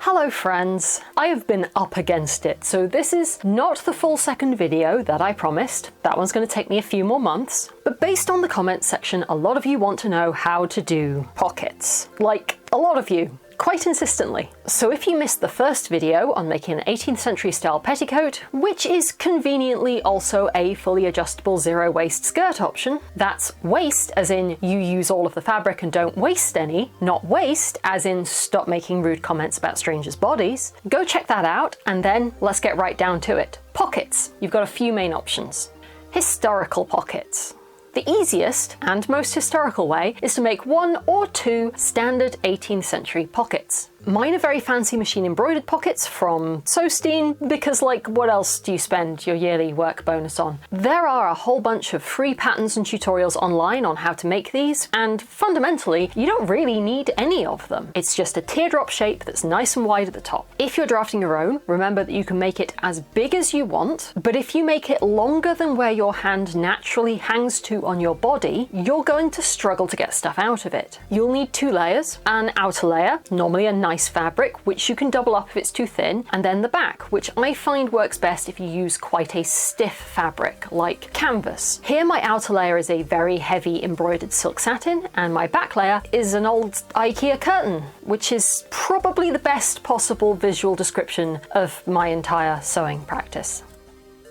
Hello friends! I have been up against it, so this is not the full second video that I promised. That one's going to take me a few more months. But based on the comments section, a lot of you want to know how to do pockets. Like, a lot of you. Quite insistently. So if you missed the first video on making an 18th century style petticoat, which is conveniently also a fully adjustable zero waist skirt option, that's waist as in you use all of the fabric and don't waste any, not waste as in stop making rude comments about strangers' bodies, go check that out and then let's get right down to it. Pockets. You've got a few main options. Historical pockets. The easiest and most historical way is to make one or two standard 18th century pockets. Mine are very fancy machine embroidered pockets from Sosteen because, like, what else do you spend your yearly work bonus on? There are a whole bunch of free patterns and tutorials online on how to make these, and fundamentally, you don't really need any of them. It's just a teardrop shape that's nice and wide at the top. If you're drafting your own, remember that you can make it as big as you want, but if you make it longer than where your hand naturally hangs to on your body, you're going to struggle to get stuff out of it. You'll need two layers, an outer layer, normally a nice fabric, which you can double up if it's too thin, and then the back, which I find works best if you use quite a stiff fabric, like canvas. Here my outer layer is a very heavy embroidered silk satin, and my back layer is an old IKEA curtain, which is probably the best possible visual description of my entire sewing practice.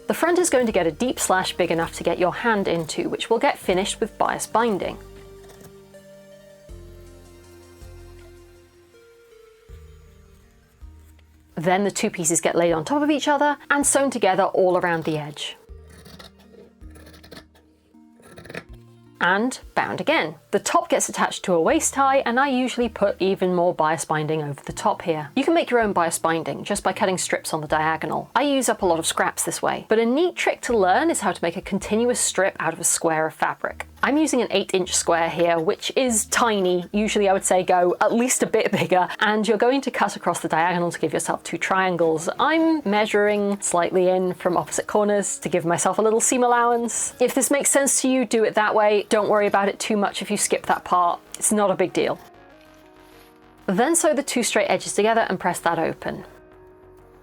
The front is going to get a deep slash big enough to get your hand into, which will get finished with bias binding. Then the two pieces get laid on top of each other and sewn together all around the edge. And bound again. The top gets attached to a waist tie, and I usually put even more bias binding over the top here. You can make your own bias binding just by cutting strips on the diagonal. I use up a lot of scraps this way, but a neat trick to learn is how to make a continuous strip out of a square of fabric. I'm using an 8-inch square here, which is tiny. Usually I would say go at least a bit bigger, and you're going to cut across the diagonal to give yourself two triangles. I'm measuring slightly in from opposite corners to give myself a little seam allowance. If this makes sense to you, do it that way. Don't worry about it too much if you skip that part. It's not a big deal. Then sew the two straight edges together and press that open.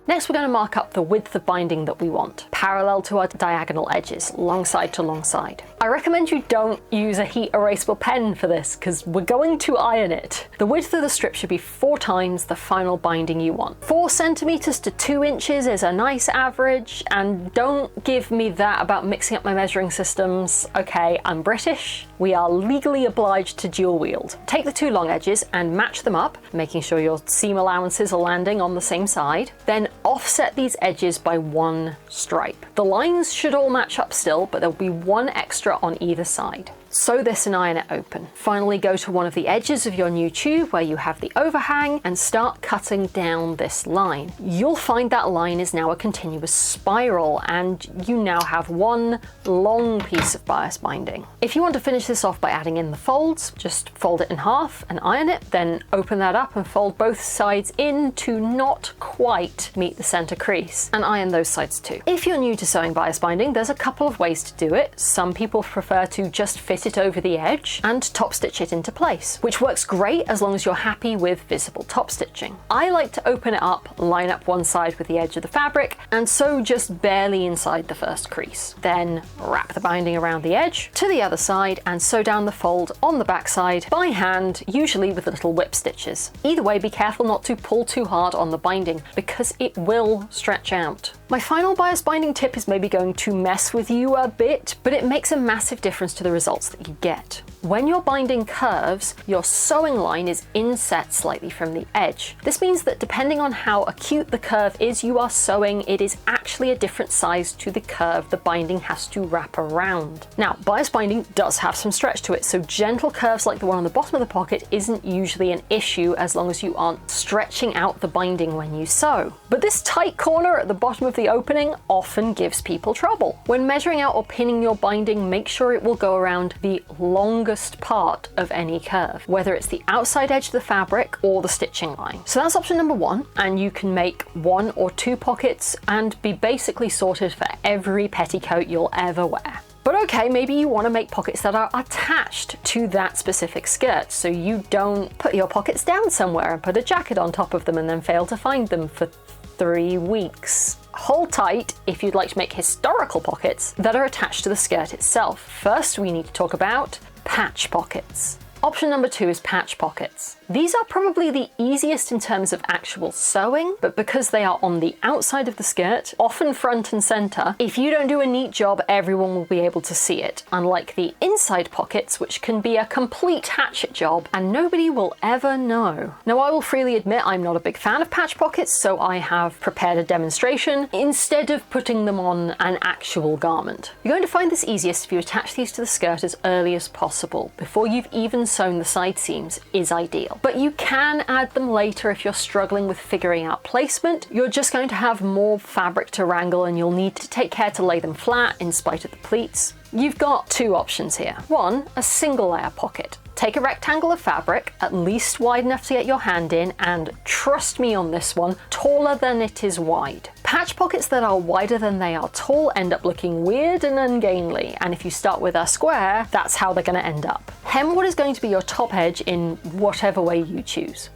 Next we're going to mark up the width of binding that we want, parallel to our diagonal edges, long side to long side. I recommend you don't use a heat erasable pen for this, because we're going to iron it. The width of the strip should be 4 times the final binding you want. 4 centimeters to 2 inches is a nice average, and don't give me that about mixing up my measuring systems. Okay, I'm British. We are legally obliged to dual wield. Take the two long edges and match them up, making sure your seam allowances are landing on the same side. Then offset these edges by 1 stripe. The lines should all match up still, but there'll be 1 extra on either side. Sew this and iron it open. Finally, go to one of the edges of your new tube where you have the overhang and start cutting down this line. You'll find that line is now a continuous spiral, and you now have 1 long piece of bias binding. If you want to finish this off by adding in the folds, just fold it in half and iron it, then open that up and fold both sides in to not quite meet the center crease, and iron those sides too. If you're new to sewing bias binding, there's a couple of ways to do it. Some people prefer to just fit it over the edge and top stitch it into place, which works great as long as you're happy with visible top stitching. I like to open it up, line up one side with the edge of the fabric, and sew just barely inside the first crease. Then wrap the binding around the edge to the other side and sew down the fold on the back side by hand, usually with little whip stitches. Either way, be careful not to pull too hard on the binding because it will stretch out. My final bias binding tip is maybe going to mess with you a bit, but it makes a massive difference to the results that you get. When your binding curves, your sewing line is inset slightly from the edge. This means that depending on how acute the curve is you are sewing, it is actually a different size to the curve the binding has to wrap around. Now, bias binding does have some stretch to it, so gentle curves like the one on the bottom of the pocket isn't usually an issue as long as you aren't stretching out the binding when you sew. But this tight corner at the bottom of the opening often gives people trouble. When measuring out or pinning your binding, make sure it will go around the longest part of any curve, whether it's the outside edge of the fabric or the stitching line. So that's option number 1, and you can make 1 or 2 pockets and be basically sorted for every petticoat you'll ever wear. But okay, maybe you want to make pockets that are attached to that specific skirt, so you don't put your pockets down somewhere and put a jacket on top of them and then fail to find them for 3 weeks. Hold tight if you'd like to make historical pockets that are attached to the skirt itself. First, we need to talk about patch pockets. Option number 2 is patch pockets. These are probably the easiest in terms of actual sewing, but because they are on the outside of the skirt, often front and center, if you don't do a neat job, everyone will be able to see it. Unlike the inside pockets, which can be a complete hatchet job and nobody will ever know. Now, I will freely admit I'm not a big fan of patch pockets, so I have prepared a demonstration instead of putting them on an actual garment. You're going to find this easiest if you attach these to the skirt as early as possible, before you've even sewn the side seams is ideal. But you can add them later if you're struggling with figuring out placement. You're just going to have more fabric to wrangle and you'll need to take care to lay them flat in spite of the pleats. You've got 2 options here. 1, a single layer pocket. Take a rectangle of fabric, at least wide enough to get your hand in, and trust me on this one, taller than it is wide. Patch pockets that are wider than they are tall end up looking weird and ungainly, and if you start with a square, that's how they're going to end up. Hem what is going to be your top edge in whatever way you choose.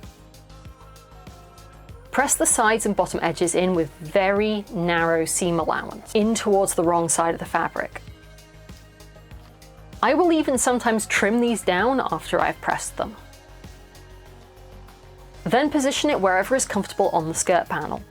Press the sides and bottom edges in with very narrow seam allowance, in towards the wrong side of the fabric. I will even sometimes trim these down after I've pressed them. Then position it wherever is comfortable on the skirt panel.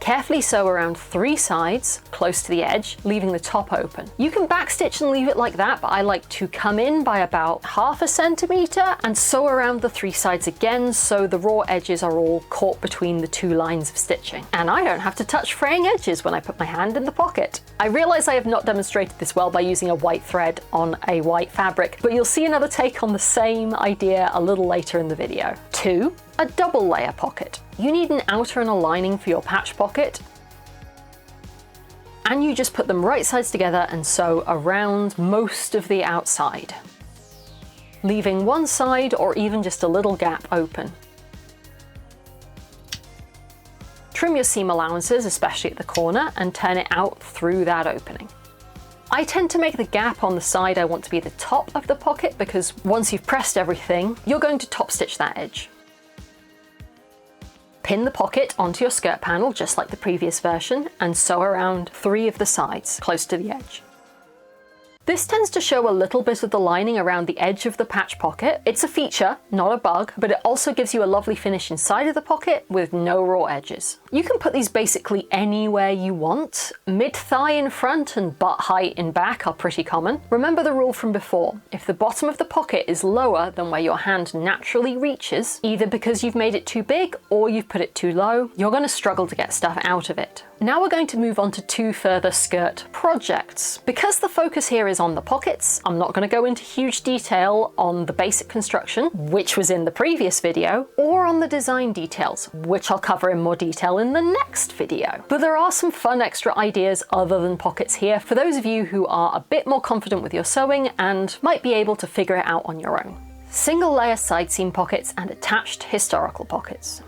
Carefully sew around 3 sides, close to the edge, leaving the top open. You can backstitch and leave it like that, but I like to come in by about 1/2 centimeter and sew around the 3 sides again so the raw edges are all caught between the 2 lines of stitching. And I don't have to touch fraying edges when I put my hand in the pocket. I realize I have not demonstrated this well by using a white thread on a white fabric, but you'll see another take on the same idea a little later in the video. 2, a double layer pocket. You need an outer and a lining for your patch pocket, and you just put them right sides together and sew around most of the outside, leaving one side or even just a little gap open. Trim your seam allowances, especially at the corner, and turn it out through that opening. I tend to make the gap on the side I want to be the top of the pocket because once you've pressed everything, you're going to top stitch that edge. Pin the pocket onto your skirt panel just like the previous version and sew around 3 of the sides close to the edge. This tends to show a little bit of the lining around the edge of the patch pocket. It's a feature, not a bug, but it also gives you a lovely finish inside of the pocket with no raw edges. You can put these basically anywhere you want. Mid-thigh in front and butt height in back are pretty common. Remember the rule from before. If the bottom of the pocket is lower than where your hand naturally reaches, either because you've made it too big or you've put it too low, you're going to struggle to get stuff out of it. Now we're going to move on to 2 further skirt projects. Because the focus here is on the pockets, I'm not going to go into huge detail on the basic construction, which was in the previous video, or on the design details, which I'll cover in more detail in the next video. But there are some fun extra ideas other than pockets here for those of you who are a bit more confident with your sewing and might be able to figure it out on your own. Single layer side seam pockets and attached historical pockets.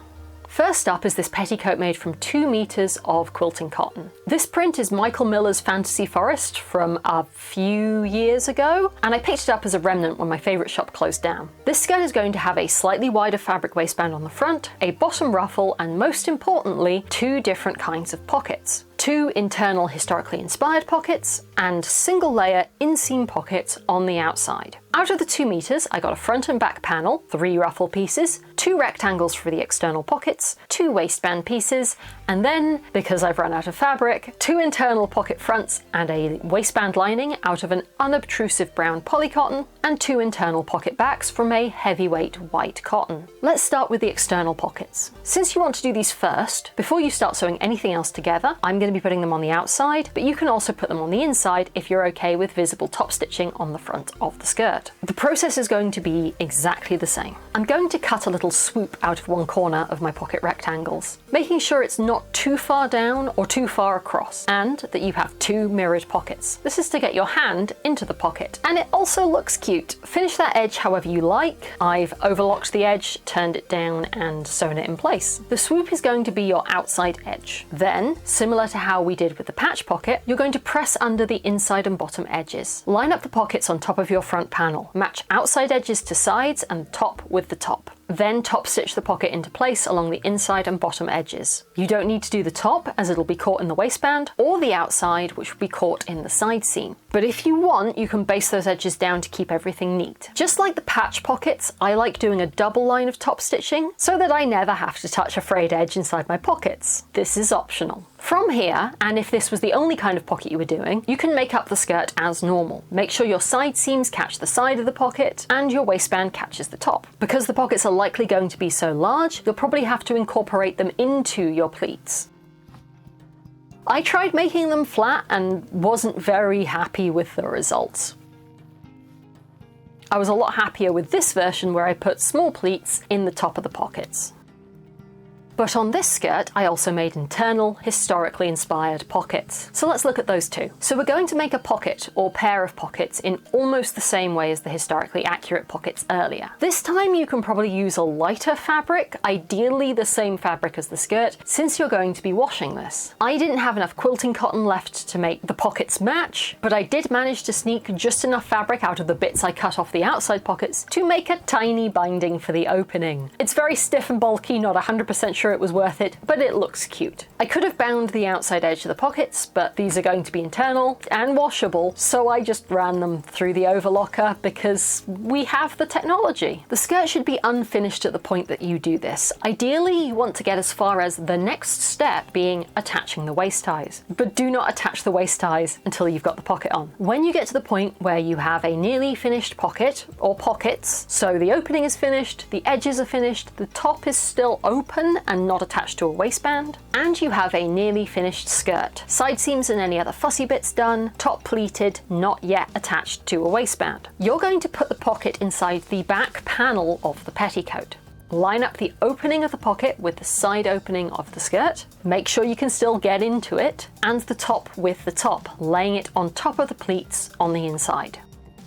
First up is this petticoat made from 2 meters of quilting cotton. This print is Michael Miller's Fantasy Forest from a few years ago, and I picked it up as a remnant when my favorite shop closed down. This skirt is going to have a slightly wider fabric waistband on the front, a bottom ruffle, and most importantly, 2 different kinds of pockets. 2 internal historically inspired pockets and single layer inseam pockets on the outside. Out of the 2 meters, I got a front and back panel, 3 ruffle pieces, 2 rectangles for the external pockets, 2 waistband pieces, and then, because I've run out of fabric, 2 internal pocket fronts and a waistband lining out of an unobtrusive brown polycotton, and 2 internal pocket backs from a heavyweight white cotton. Let's start with the external pockets. Since you want to do these first, before you start sewing anything else together, I'm going to be putting them on the outside, but you can also put them on the inside if you're okay with visible top stitching on the front of the skirt. The process is going to be exactly the same. I'm going to cut a little little swoop out of one corner of my pocket rectangles, making sure it's not too far down or too far across, and that you have 2 mirrored pockets. This is to get your hand into the pocket. And it also looks cute. Finish that edge however you like. I've overlocked the edge, turned it down, and sewn it in place. The swoop is going to be your outside edge. Then, similar to how we did with the patch pocket, you're going to press under the inside and bottom edges. Line up the pockets on top of your front panel. Match outside edges to sides and top with the top. Then top stitch the pocket into place along the inside and bottom edges. You don't need to do the top, as it'll be caught in the waistband, or the outside, which will be caught in the side seam. But if you want, you can base those edges down to keep everything neat. Just like the patch pockets, I like doing a double line of top stitching so that I never have to touch a frayed edge inside my pockets. This is optional. From here, and if this was the only kind of pocket you were doing, you can make up the skirt as normal. Make sure your side seams catch the side of the pocket and your waistband catches the top. Because the pockets are likely going to be so large, you'll probably have to incorporate them into your pleats. I tried making them flat and wasn't very happy with the results. I was a lot happier with this version where I put small pleats in the top of the pockets. But on this skirt, I also made internal, historically inspired pockets. So let's look at those two. So we're going to make a pocket, or pair of pockets, in almost the same way as the historically accurate pockets earlier. This time you can probably use a lighter fabric, ideally the same fabric as the skirt, since you're going to be washing this. I didn't have enough quilting cotton left to make the pockets match, but I did manage to sneak just enough fabric out of the bits I cut off the outside pockets to make a tiny binding for the opening. It's very stiff and bulky, not 100% sure it was worth it, but it looks cute. I could have bound the outside edge of the pockets, but these are going to be internal and washable, so I just ran them through the overlocker because we have the technology. The skirt should be unfinished at the point that you do this. Ideally, you want to get as far as the next step being attaching the waist ties, but do not attach the waist ties until you've got the pocket on. When you get to the point where you have a nearly finished pocket or pockets, so the opening is finished, the edges are finished, the top is still open and not attached to a waistband, and you have a nearly finished skirt. Side seams and any other fussy bits done, top pleated, not yet attached to a waistband. You're going to put the pocket inside the back panel of the petticoat. Line up the opening of the pocket with the side opening of the skirt. Make sure you can still get into it, and the top with the top, laying it on top of the pleats on the inside.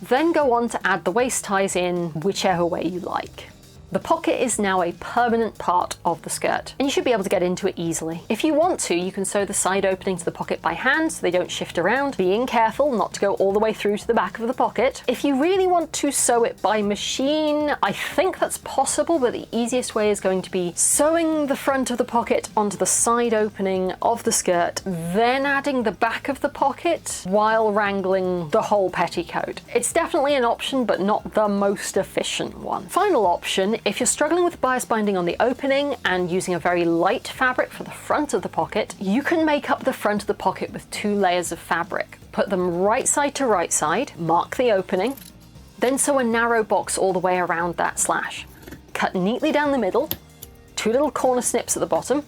Then go on to add the waist ties in whichever way you like. The pocket is now a permanent part of the skirt, and you should be able to get into it easily. If you want to, you can sew the side opening to the pocket by hand so they don't shift around, being careful not to go all the way through to the back of the pocket. If you really want to sew it by machine, I think that's possible, but the easiest way is going to be sewing the front of the pocket onto the side opening of the skirt, then adding the back of the pocket while wrangling the whole petticoat. It's definitely an option, but not the most efficient one. Final option, if you're struggling with bias binding on the opening and using a very light fabric for the front of the pocket, you can make up the front of the pocket with 2 layers of fabric. Put them right side, mark the opening, then sew a narrow box all the way around that slash. Cut neatly down the middle, 2 little corner snips at the bottom,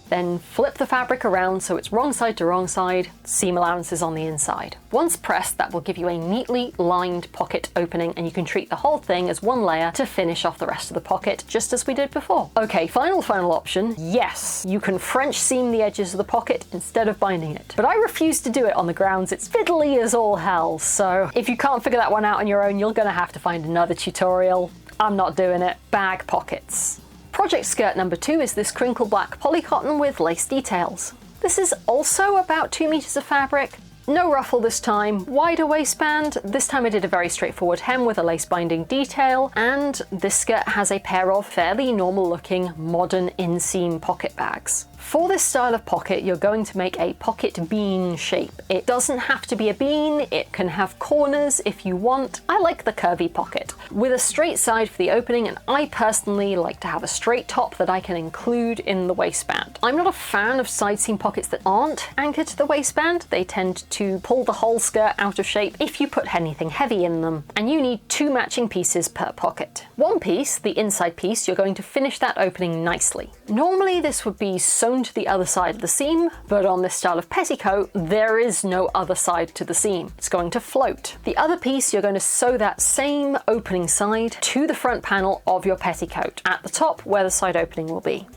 then flip the fabric around so it's wrong side to wrong side, seam allowances on the inside. Once pressed, that will give you a neatly lined pocket opening, and you can treat the whole thing as one layer to finish off the rest of the pocket, just as we did before. Okay, final option. Yes, you can French seam the edges of the pocket instead of binding it. But I refuse to do it on the grounds it's fiddly as all hell, so if you can't figure that one out on your own, you're gonna have to find another tutorial. I'm not doing it. Bag pockets. Project skirt number 2 is this crinkle black polycotton with lace details. This is also about 2 meters of fabric. No ruffle this time, wider waistband. This time I did a very straightforward hem with a lace binding detail, and this skirt has a pair of fairly normal looking modern inseam pocket bags. For this style of pocket, you're going to make a pocket bean shape. It doesn't have to be a bean, it can have corners if you want. I like the curvy pocket, with a straight side for the opening, and I personally like to have a straight top that I can include in the waistband. I'm not a fan of side seam pockets that aren't anchored to the waistband. They tend to pull the whole skirt out of shape if you put anything heavy in them. And you need 2 matching pieces per pocket. One piece, the inside piece, you're going to finish that opening nicely. Normally this would be sewn to the other side of the seam, but on this style of petticoat, there is no other side to the seam. It's going to float. The other piece, you're going to sew that same opening side to the front panel of your petticoat, at the top where the side opening will be.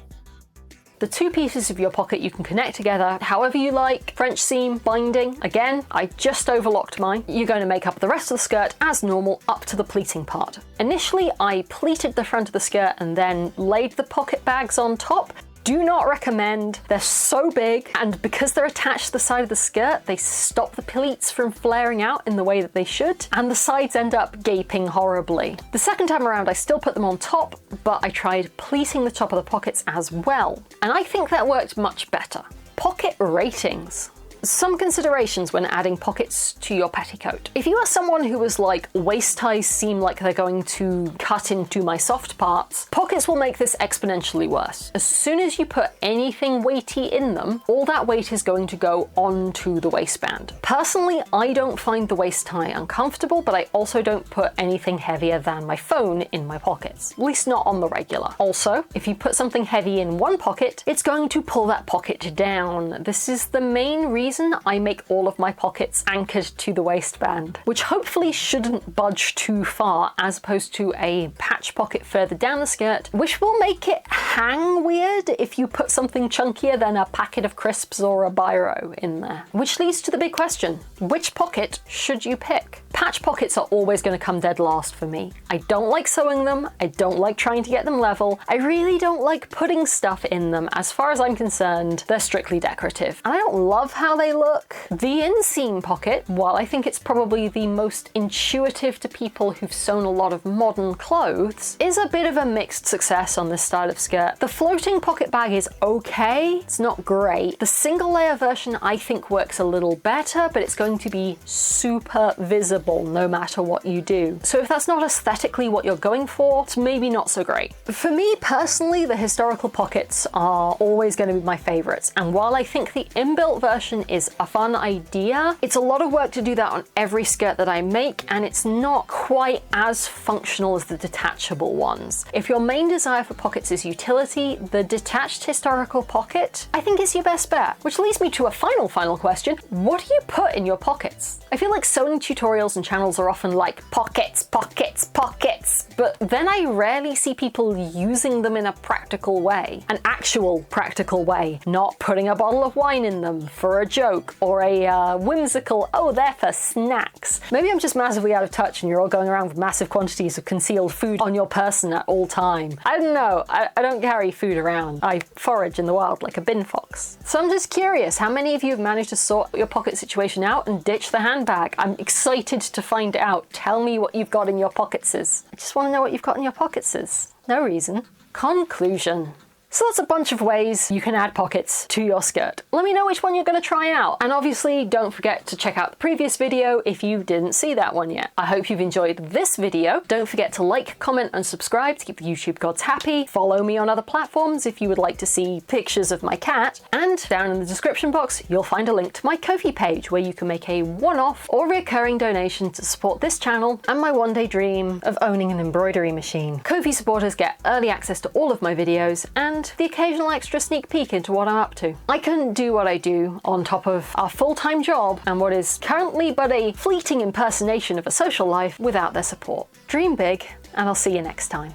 The 2 pieces of your pocket you can connect together however you like. French seam, binding. Again, I just overlocked mine. You're going to make up the rest of the skirt as normal up to the pleating part. Initially, I pleated the front of the skirt and then laid the pocket bags on top. Do not recommend. They're so big, and because they're attached to the side of the skirt, they stop the pleats from flaring out in the way that they should, and the sides end up gaping horribly. The second time around, I still put them on top, but I tried pleating the top of the pockets as well, and I think that worked much better. Pocket ratings. Some considerations when adding pockets to your petticoat. If you are someone who is like, waist ties seem like they're going to cut into my soft parts, pockets will make this exponentially worse. As soon as you put anything weighty in them, all that weight is going to go onto the waistband. Personally, I don't find the waist tie uncomfortable, but I also don't put anything heavier than my phone in my pockets, at least not on the regular. Also, if you put something heavy in one pocket, it's going to pull that pocket down. This is the main reason I make all of my pockets anchored to the waistband, which hopefully shouldn't budge too far, as opposed to a patch pocket further down the skirt, which will make it hang weird if you put something chunkier than a packet of crisps or a biro in there. Which leads to the big question, which pocket should you pick? Patch pockets are always going to come dead last for me. I don't like sewing them, I don't like trying to get them level, I really don't like putting stuff in them. As far as I'm concerned, they're strictly decorative. And I don't love how they look. The inseam pocket, while I think it's probably the most intuitive to people who've sewn a lot of modern clothes, is a bit of a mixed success on this style of skirt. The floating pocket bag is okay, it's not great. The single layer version I think works a little better, but it's going to be super visible no matter what you do. So if that's not aesthetically what you're going for, it's maybe not so great. For me personally, the historical pockets are always going to be my favorites. And while I think the inbuilt version is a fun idea, it's a lot of work to do that on every skirt that I make, and it's not quite as functional as the detachable ones. If your main desire for pockets is utility, the detached historical pocket, I think is your best bet. Which leads me to a final question. What do you put in your pockets? I feel like sewing tutorials and channels are often like pockets, pockets, pockets, but then I rarely see people using them in a practical way. An actual practical way, not putting a bottle of wine in them for a joke or a whimsical, oh, they're for snacks. Maybe I'm just massively out of touch and you're all going around with massive quantities of concealed food on your person at all time. I don't know, I don't carry food around. I forage in the wild like a bin fox. So I'm just curious, how many of you have managed to sort your pocket situation out and ditch the handbag? I'm excited to find out. Tell me what you've got in your pocketses. I just want to know what you've got in your pocketses. No reason. Conclusion. So that's a bunch of ways you can add pockets to your skirt. Let me know which one you're going to try out. And obviously don't forget to check out the previous video if you didn't see that one yet. I hope you've enjoyed this video. Don't forget to like, comment and subscribe to keep the YouTube gods happy. Follow me on other platforms if you would like to see pictures of my cat. And down in the description box, you'll find a link to my Ko-fi page where you can make a one-off or recurring donation to support this channel and my one-day dream of owning an embroidery machine. Ko-fi supporters get early access to all of my videos and the occasional extra sneak peek into what I'm up to. I couldn't do what I do on top of our full-time job and what is currently but a fleeting impersonation of a social life without their support. Dream big, and I'll see you next time.